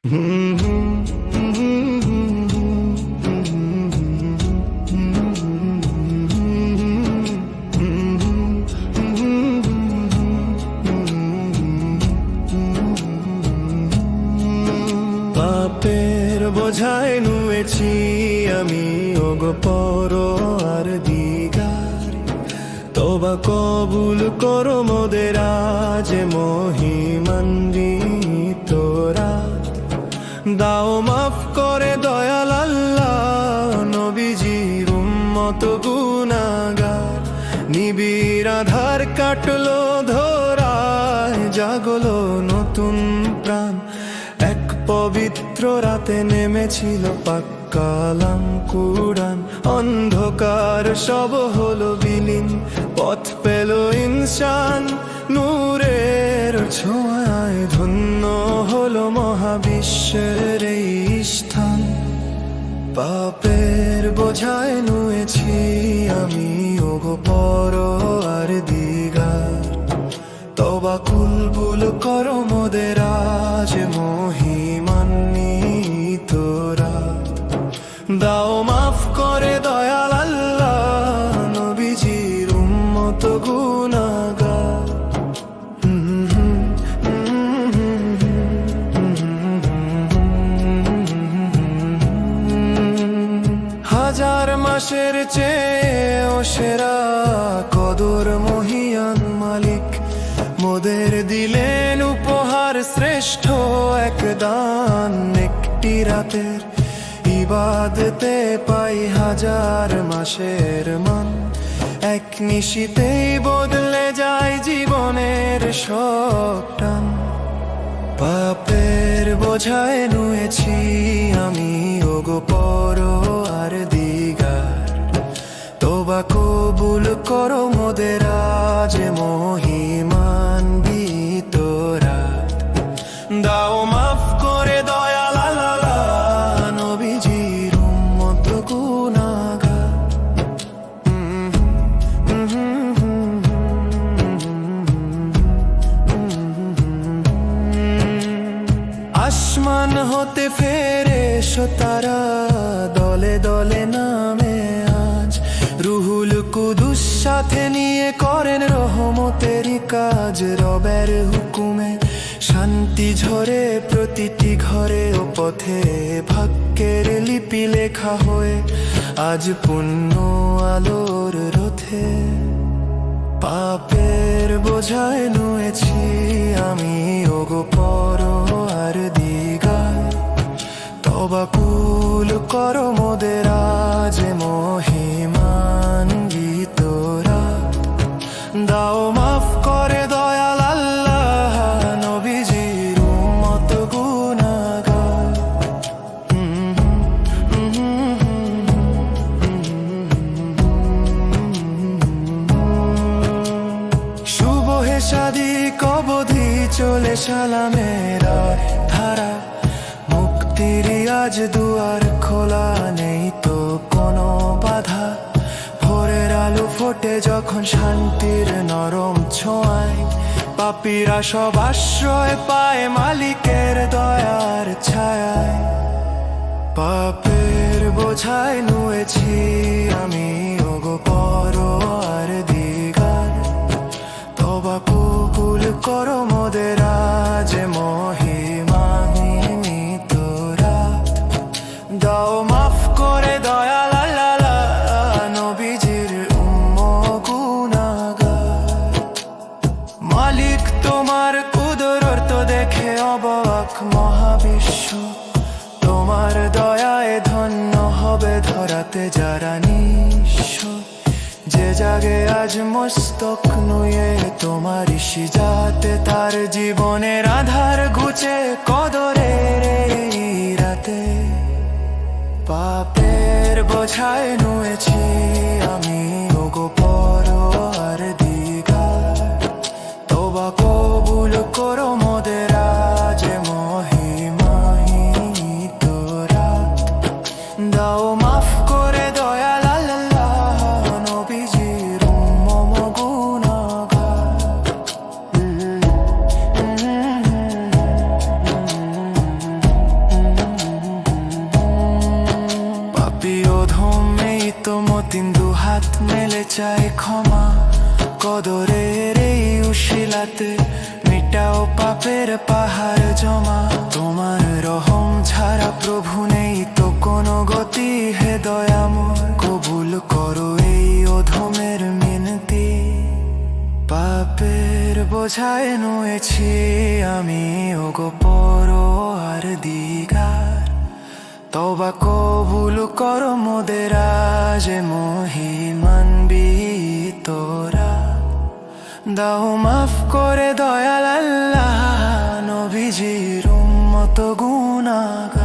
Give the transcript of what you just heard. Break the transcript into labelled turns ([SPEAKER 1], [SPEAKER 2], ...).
[SPEAKER 1] পাপের বোঝায় নুয়েছি আমি ওগো পর আর দিগার, তোবা কবুল করো মোদের আজ মহিমান্বিত রাত। দাও মাফ করে দয়াল আল্লাহ, নবীজির উম্মত গুনাহগার। নিবিড় আধার কাটলো ধরায়, জাগলো নতুন প্রাণ। এক পবিত্র রাতে নেমেছিল পাক কালাম কুরআন। অন্ধকার সব হলো বিলীন, পথ পেল ইনসান। নূরের ছোঁয়ায় ধন্য হলো মহাবিশ্বের এই স্থান। পাপের বোঝায় নুয়েছি আমি ওগো পর আর দিগার, তওবা কবুল করো মোদের আজ মহিমান্বিত রাত। দাও মাফ করে দয়াল আল্লাহ, নবীজির উম্মত গুনাহগার। হাজার মাসের চেয়েও সেরা কদর মহিয়ান মালিক, মোদের দিলেন উপহার শ্রেষ্ঠ এক দান। একটি রাতের ইবাদতে পাই হাজার মাসের মান। এক নিশিতেই বদলে যায় জীবনের সব টান। পাপের বোঝায় নুয়েছি আমি ওগো পর আর দিগার, তোবা কবুল করো মোদের আজ মহিমান্বিত রাত। দাও মাফ করে দয়াল আল্লাহ, নবীজির উম্মত গুনাহগার। আসমান হতে ফেরেশতা তারা দলে দলে নামে আজ। রুহুল কুদুস সাথে নিয়ে করেন রহমতেরই কাজ। রবের হুকুমে শান্তি ঝরে প্রতিটি ঘরে ও পথে। ভাগ্যের লিপি লেখা হয়ে আজ পুণ্য আলোর রথে। পাপের বোঝায় নুয়েছি আমি ওগো পর আর দিগার, তওবা কবুল করো মোদের আজ মহিমান্বিত রাত। দাও মাফ করে দয়াল আল্লাহ, নবীজির উম্মত গুনাহগার। শুভহে শাদি কবধি চলে সালামের ধারা। মুক্তির আজ দুয়ার খোলা, নেই তো কোনো বাধা। ভোরের আলো ফোটে যখন শান্তির নরম ছোঁয়ায়। পাপীরা সব আশ্রয় পায় মালিকের দয়ার ছায়ায়। পাপের বোঝায় নুয়েছি আমি ওগো পর আর দিগার, তওবা কবুল করো মোদের আজ মহিমান্বিত রাত। দাও মাফ করে দয়াল আল্লাহ, নবীজির উম্মত গুনাহগার। মালিক তোমার কুদরত দেখে অবাক মহাবিশ্ব। তোমার দয়ায় ধন্য হবে ধরাতে যারা নিঃস্ব। যে জাগে আজ মস্তক নুয়ে তোমার সিজাতে, তার জীবনের আধার ঘুচে কদরের এই রাতে। পাপের বোঝায় নুয়েছি আমি ওগো পর আর দিগার, তওবা কবুল করো মোদের আজ মহিমান্বিত রাত। দাও মাফ করে দয়াল আল্লাহ, নবীজির উম্মত গুনাহগার। হাত মেলে চাই ক্ষমা, কদরের এই উশিলাতে মিটাও পাপের পাহাড় জমা। তোমার রহম ছাড়া প্রভু নেই তো কোনো গতি, হে দয়াময় কবুল করো এই অধমের মিনতি। পাপের বোঝায় নুয়েছি আমি, ওগো পরোয়ার দিগার, তওবা কবুল করো মোদের আজ মহিমান তোরা। দাও মাফ করে দয়াল আল্লাহ, নবীজির উম্মত গুনাহগার।